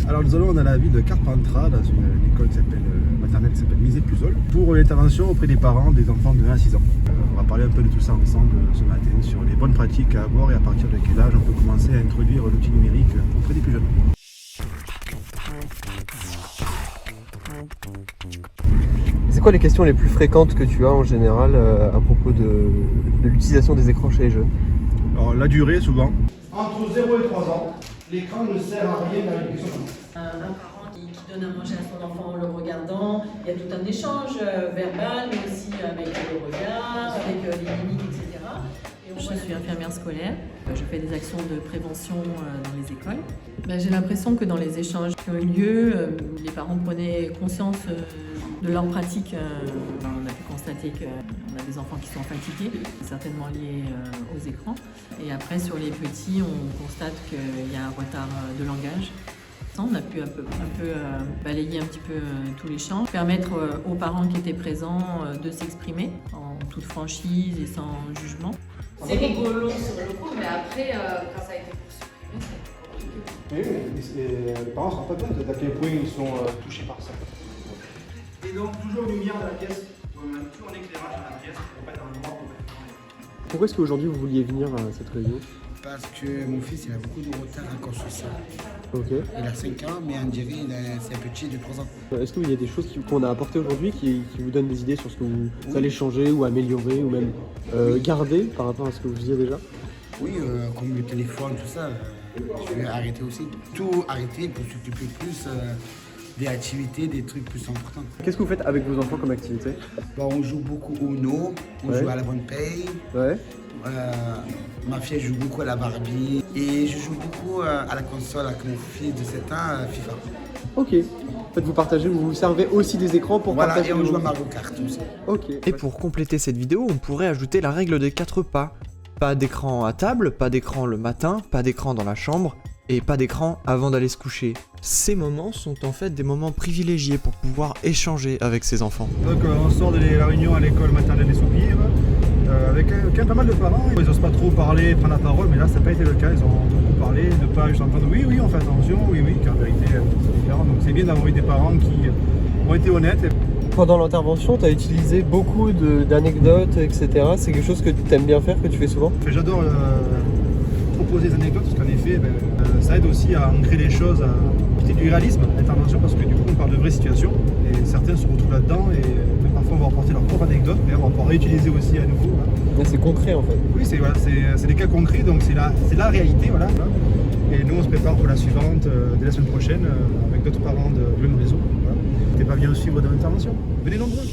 Alors nous allons dans la ville de Carpentras, dans une école maternelle qui s'appelle Misé-Puzol, pour une intervention auprès des parents des enfants de 1 à 6 ans. On va parler un peu de tout ça ensemble ce matin, sur les bonnes pratiques à avoir et à partir de quel âge on peut commencer à introduire l'outil numérique auprès des plus jeunes. C'est quoi les questions les plus fréquentes que tu as en général à propos de l'utilisation des écrans chez les jeunes? Alors la durée souvent. Entre 0 et 3 ans, l'écran ne sert à rien à l'éducation. Un parent qui donne à manger à son enfant en le regardant, il y a tout un échange verbal, mais aussi avec le regard, avec les mimiques, etc. Je suis infirmière scolaire, je fais des actions de prévention dans les écoles. J'ai l'impression que dans les échanges qui ont eu lieu, les parents prenaient conscience de leurs pratiques. On a pu constater qu'on a des enfants qui sont fatigués, certainement liés aux écrans. Et après, sur les petits, on constate qu'il y a un retard de langage. On a pu un peu balayer un petit peu tous les champs, permettre aux parents qui étaient présents de s'exprimer en toute franchise et sans jugement. C'est rigolo sur le coup, mais après, quand ça a été pour supprimer, c'est compliqué. Oui, les parents ne se rendent pas compte d'à quel point ils sont touchés par ça. Et donc toujours une lumière dans la pièce, toujours un éclairage dans la pièce pour pas être dans l'endroit pour mettre. Pourquoi est-ce qu'aujourd'hui vous vouliez venir à cette réunion? Parce que mon fils il a beaucoup de retard encore sur ça. Ok. Il a 5 ans, mais on dirait c'est un petit de 3 ans. Est-ce qu'il y a des choses qu'on a apportées aujourd'hui qui vous donnent des idées sur ce que vous allez changer ou améliorer ou même garder par rapport à ce que vous faisiez déjà? Oui, comme le téléphone, tout ça, je vais arrêter aussi. Tout arrêter pour s'occuper plus des activités, des trucs plus importants. Qu'est-ce que vous faites avec vos enfants comme activité? Bon, on joue beaucoup au Uno, on joue à la bonne paye. Ouais. Ma fille joue beaucoup à la Barbie et je joue beaucoup à la console avec mon fils de 7 ans, FIFA. Ok. En fait, vous partagez, vous servez aussi des écrans pour Voilà, partager. et on joue à Mario Kart aussi. Ok. Et pour compléter cette vidéo, on pourrait ajouter la règle des 4 pas. Pas d'écran à table, pas d'écran le matin, pas d'écran dans la chambre, et pas d'écran avant d'aller se coucher. Ces moments sont en fait des moments privilégiés pour pouvoir échanger avec ses enfants. Donc on sort de la réunion à l'école maternelle des Soupirs, avec quand même pas mal de parents. Ils n'osent pas trop parler, prendre la parole, mais là ça n'a pas été le cas. Ils ont beaucoup parlé, ne pas juste entendre oui, oui, on fait attention, oui, oui, car en vérité c'est différent. Donc c'est bien d'avoir eu des parents qui ont été honnêtes. Pendant l'intervention, tu as utilisé beaucoup d'anecdotes, etc. C'est quelque chose que tu aimes bien faire, que tu fais souvent? J'adore proposer des anecdotes parce qu'en effet, ça aide aussi à ancrer les choses, à apporter du réalisme à l'intervention parce que du coup on parle de vraies situations et certains se retrouvent là-dedans et parfois on va apporter leur propre anecdote, mais on va pouvoir réutiliser aussi à nouveau. Voilà. C'est concret en fait. Oui, c'est des cas concrets, donc c'est la réalité. Voilà. Et nous on se prépare pour la suivante dès la semaine prochaine avec d'autres parents du même réseau. Voilà. N'hésitez pas à venir nous suivre dans l'intervention. Venez nombreux.